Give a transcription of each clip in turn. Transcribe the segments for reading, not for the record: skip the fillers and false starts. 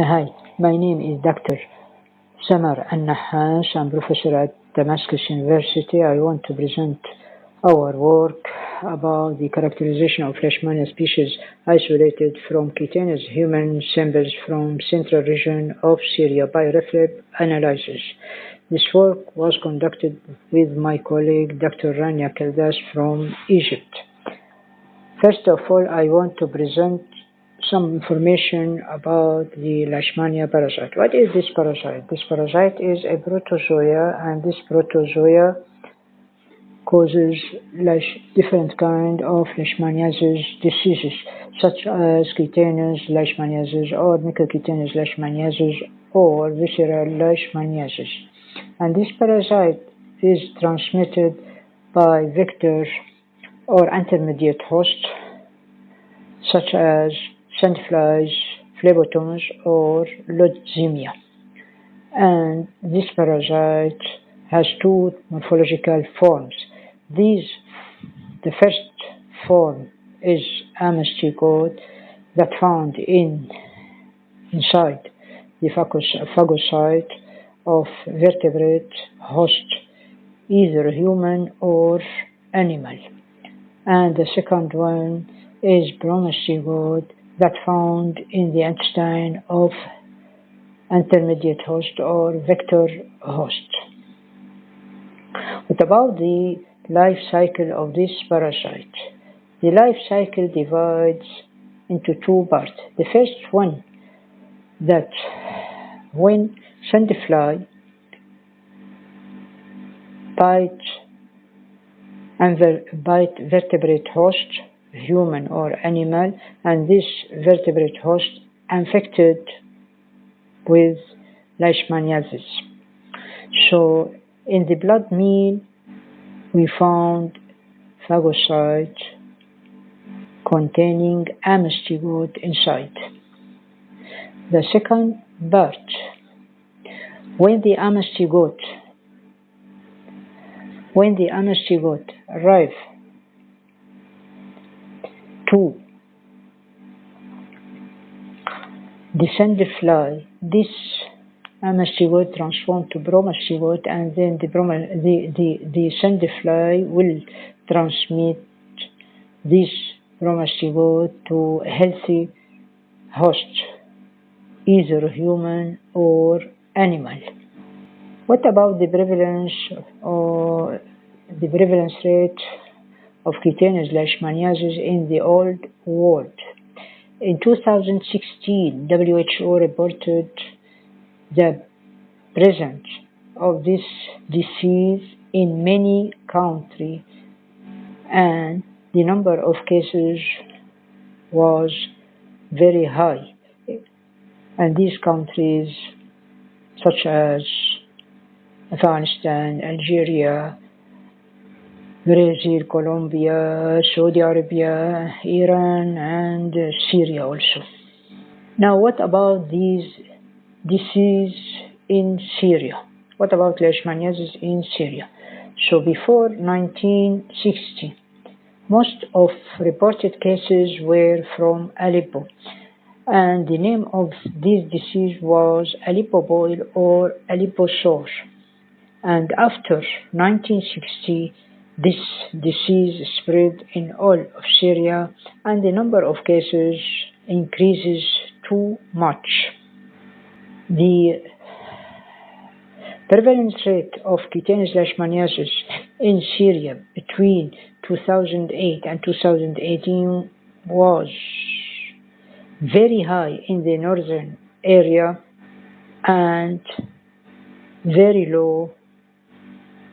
Hi, my name is Dr. Samar and Nahhas. I'm professor at Damascus University. I want to present our work about the characterization of Leishmania species isolated from cutaneous human samples from central region of Syria by RFLP analysis. This work was conducted with my colleague Dr. Rania Kaldas from Egypt. First of all, I want to present some information about the Leishmania parasite. What is this parasite? This parasite is a protozoa, and this protozoa causes different kind of leishmaniasis diseases, such as cutaneous leishmaniasis or mucocutaneous leishmaniasis or visceral leishmaniasis. And this parasite is transmitted by vector or intermediate hosts, such as sandflies, phlebotoms, or lodzemia. And this parasite has two morphological forms. The first form is a mastigote that found inside the phagocyte of vertebrate host, either human or animal. And the second one is bromastigote that found in the intestine of intermediate host or vector host. What about the life cycle of this parasite? The life cycle divides into two parts. The first one, that when sandfly bite vertebrate host, human or animal, and this vertebrate host infected with leishmaniasis. So in the blood meal, we found phagocyte containing a mastigote inside. The second part, when the amastigote arrive to the sandfly, this amastigote transformed to bromastigote, and then the sandfly will transmit this bromastigote to healthy hosts, either human or animal. What about the prevalence rate of cutaneous leishmaniasis in the old world? In 2016, WHO reported the presence of this disease in many countries, and the number of cases was very high. And these countries, such as Afghanistan, Algeria, Brazil, Colombia, Saudi Arabia, Iran, and Syria also. Now, what about these disease in Syria? What about leishmaniasis in Syria? So before 1960, most of reported cases were from Aleppo, and the name of this disease was Aleppo boil or Aleppo sore. And after 1960, this disease spread in all of Syria, and the number of cases increases too much. The prevalence rate of cutaneous leishmaniasis in Syria between 2008 and 2018 was very high in the northern area and very low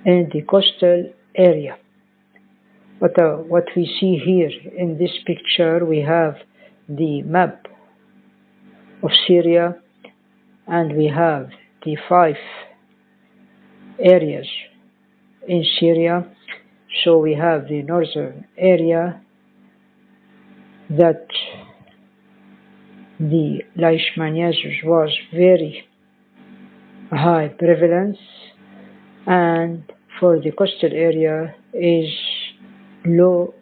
in the coastal area. What we see here in this picture, we have the map of Syria, and we have the 5 areas in Syria. So we have the northern area that the leishmaniasis was very high prevalence, and for the coastal area is low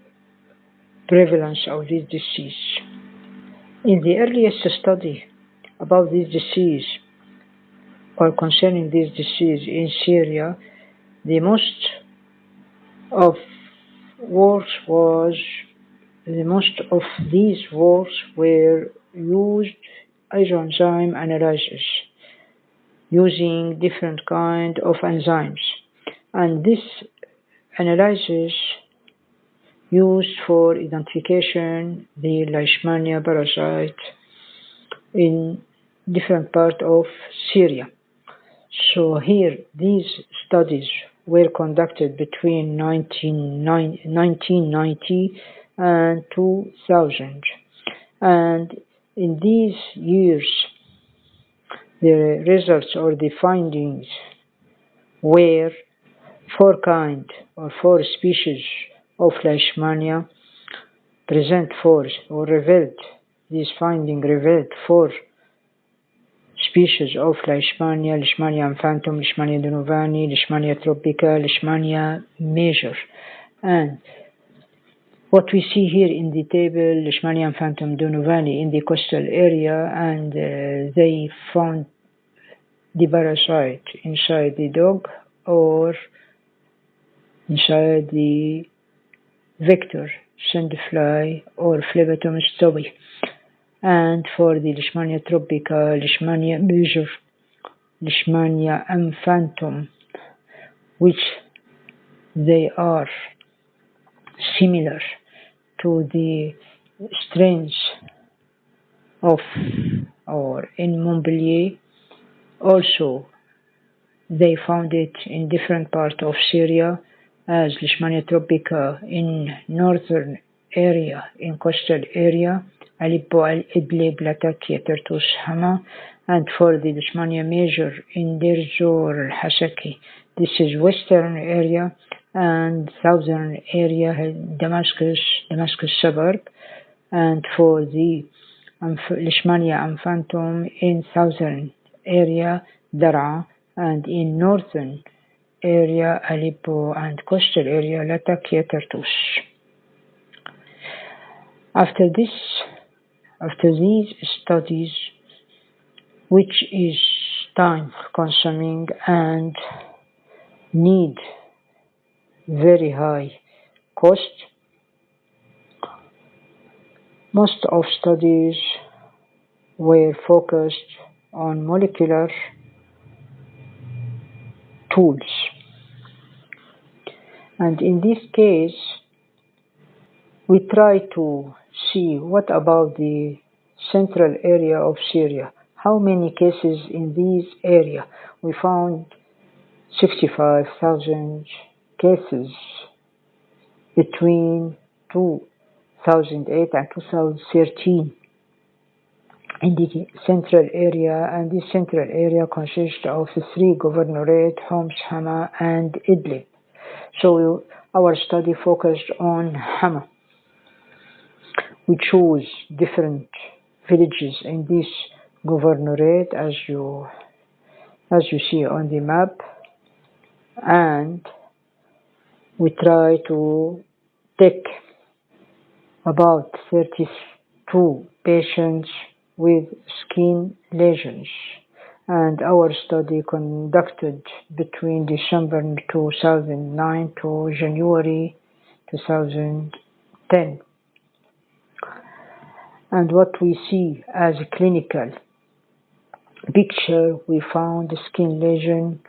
prevalence of this disease. In the earliest study about this disease or concerning this disease in Syria, the most of these works were used isoenzyme analysis using different kind of enzymes, and this analysis used for identification the Leishmania parasite in different part of Syria. So here these studies were conducted between 1990 and 2000, and in these years the results or the findings were four species of Leishmania present for or revealed. This finding revealed four species of Leishmania: Leishmania infantum, Leishmania donovani, Leishmania tropica, Leishmania major. And what we see here in the table, Leishmania infantum donovani in the coastal area, and they found the parasite inside the dog or inside the vector, sandfly or Phlebotomus tobi. And for the Leishmania tropica, Leishmania major, Leishmania infantum, which they are similar to the strains of or in Montpellier. Also, they found it in different parts of Syria as Leishmania tropica in northern area, in coastal area, Aleppo, Idlib, Latakia, Tartus, Hama, and for the Leishmania major in Deir Zor, Hasaki. This is western area and southern area, Damascus suburb, and for the Leishmania infantum in southern area, Dara, and in northern area, Aleppo, and coastal area, Latakia, Tartus. After these studies, which is time consuming and need very high cost, most of studies were focused on molecular tools. And in this case, we try to see what about the central area of Syria. How many cases in this area? We found 65,000 cases between 2008 and 2013 in the central area, and this central area consists of three governorates, Homs, Hama, and Idlib. So our study focused on Hama. We chose different villages in this governorate as you see on the map, and we try to take about 32 patients with skin lesions, and our study conducted between December 2009 to January 2010. And what we see as a clinical picture, we found a skin lesion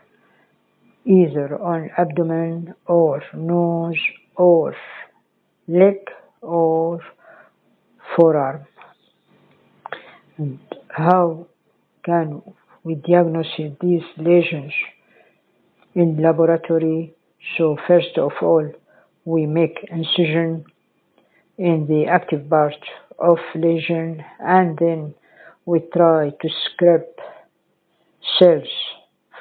either on abdomen or nose or leg or forearm. And how can we diagnose these lesions in laboratory? So first of all, we make incision in the active part of lesion, and then we try to scrape cells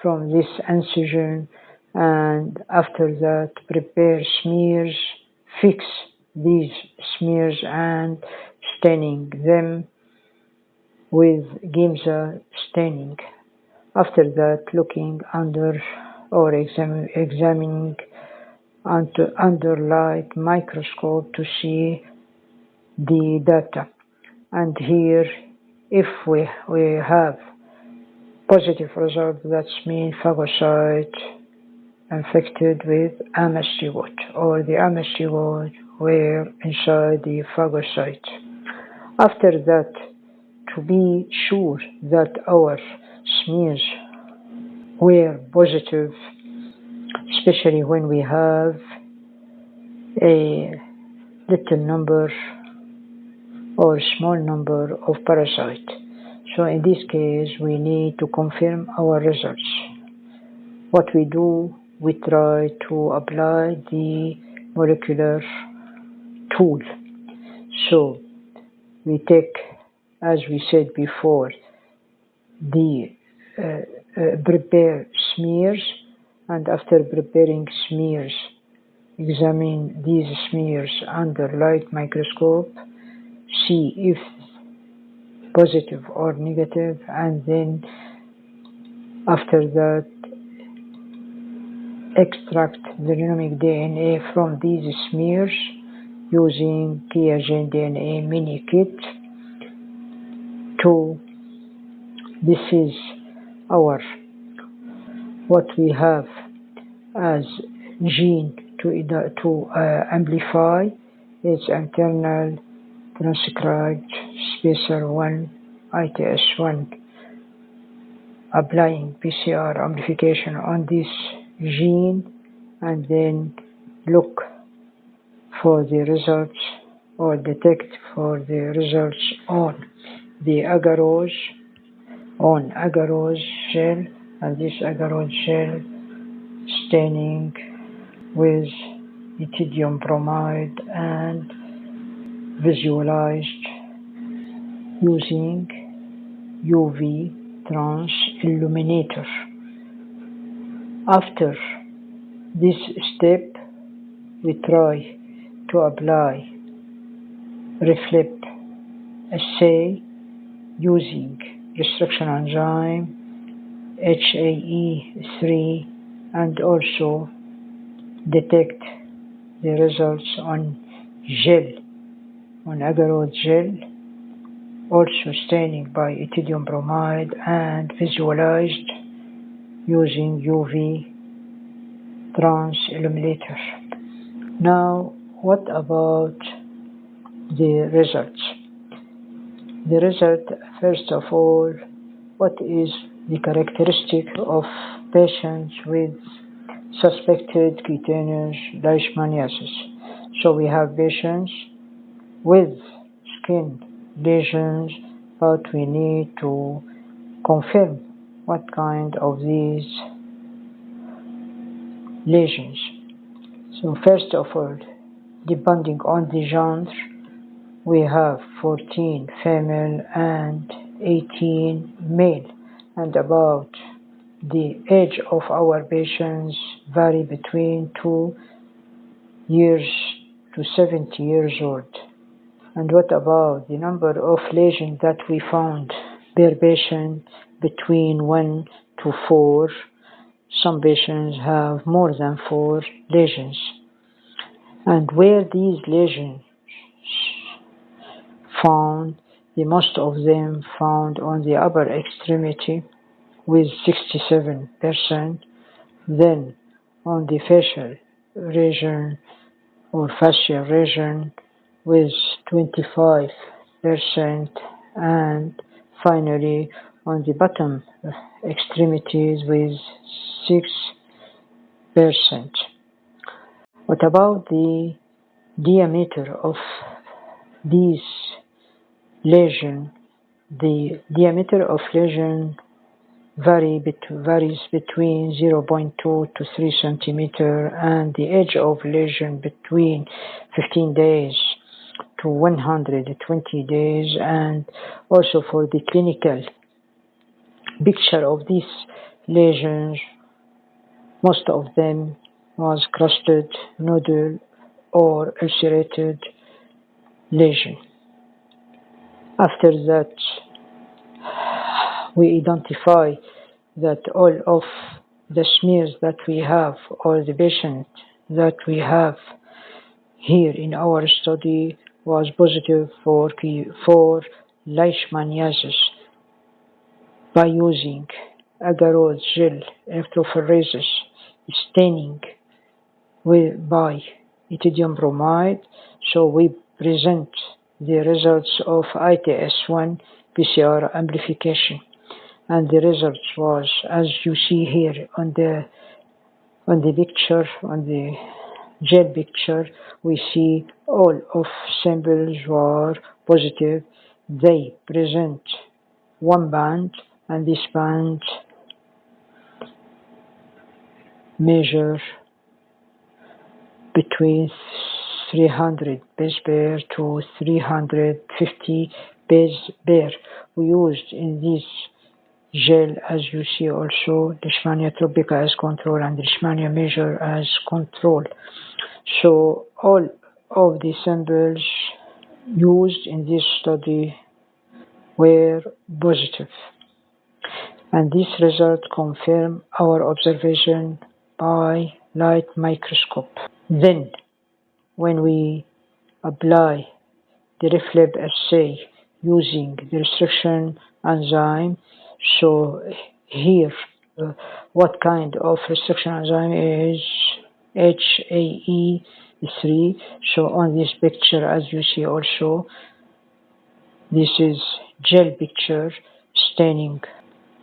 from this incision, and after that prepare smears, fix these smears and staining them with Giemsa staining. After that, looking under or examining under light microscope to see the data. And here, if we have positive result, that means phagocyte infected with amistygote, or the amistygote were inside the phagocyte. After that, to be sure that our smears were positive, especially when we have a little number or small number of parasites. So in this case, we need to confirm our results. What we do, we try to apply the molecular tool. So we take, as we said before, the prepare smears, and after preparing smears, examine these smears under light microscope, see if positive or negative, and then after that extract the genomic DNA from these smears using Qiagen DNA mini kit. This is our what we have as gene to amplify its internal transcribed spacer 1 ITS1, applying PCR amplification on this gene, and then look for the results or detect for the results on the agarose shell, and this agarose shell staining with ethidium bromide and visualized using UV trans illuminator. After this step, we try to apply reflect assay using restriction enzyme HAE3, and also detect the results on gel, on agarose gel, also staining by ethidium bromide and visualized using UV trans illuminator. Now, what about the results? The result, first of all, what is the characteristic of patients with suspected cutaneous leishmaniasis? So we have patients with skin lesions, but we need to confirm what kind of these lesions. So first of all, depending on the genre, we have 14 female and 18 male, and about the age of our patients vary between 2 years to 70 years old. And what about the number of lesions that we found per patient? Between 1 to 4. Some patients have more than 4 lesions. And where these lesions found, the most of them found on the upper extremity with 67%, then on the facial region or facial region with 25%, and finally on the bottom extremities with 6%. What about the diameter of these lesion? The diameter of lesion varies between 0.2 to 3 centimeter, and the age of lesion between 15 days to 120 days. And also for the clinical picture of these lesions, most of them was crusted nodule or ulcerated lesion. After that, we identify that all of the smears that we have, or the patient that we have here in our study, was positive for leishmaniasis by using agarose gel electrophoresis staining by ethidium bromide. So we present the results of ITS1 PCR amplification, and the results was, as you see here on the picture, on the gel picture, we see all of samples were positive. They present one band, and this band measure between 300 base pair to 350 base pair. We used in this gel, as you see also, Leishmania tropica as control and Leishmania major as control. So all of the samples used in this study were positive, and this result confirmed our observation by light microscope. Then, when we apply the RFLP assay using the restriction enzyme, so here what kind of restriction enzyme is HAE3. So on this picture, as you see also, this is gel picture staining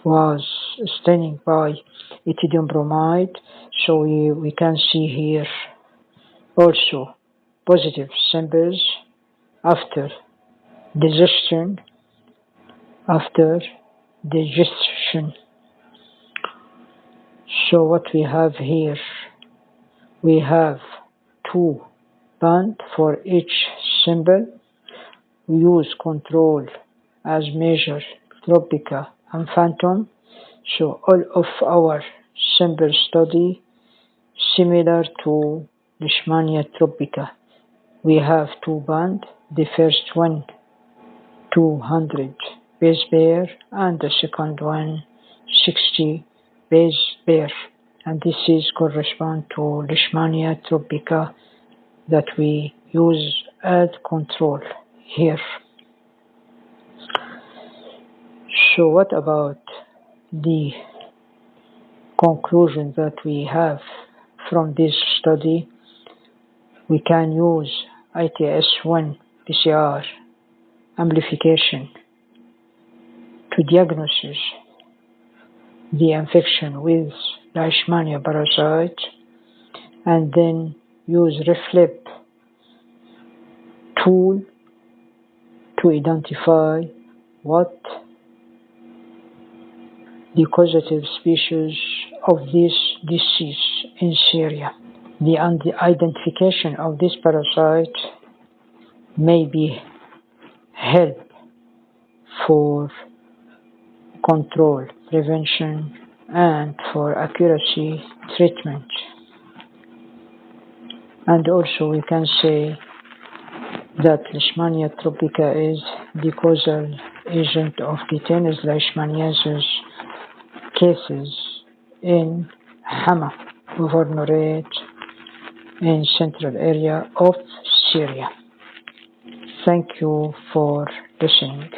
was staining by ethidium bromide. So we can see here also positive samples after digestion. So what we have here, we have 2 bands for each sample. We use control as measure tropica and phantom. So all of our sample study similar to Leishmania tropica. We have 2 bands. The first one 200 base pair and the second one 60 base pair, and this is correspond to Leishmania tropica that we use as control here. So what about the conclusion that we have from this study? We can use ITS1 PCR amplification to diagnose the infection with Leishmania parasite, and then use RFLP tool to identify what the causative species of this disease in Syria. The identification of this parasite may be help for control, prevention, and for accuracy treatment. And also we can say that Leishmania tropica is the causal agent of cutaneous leishmaniasis cases in Hama governorate in central area of Syria. Thank you for listening.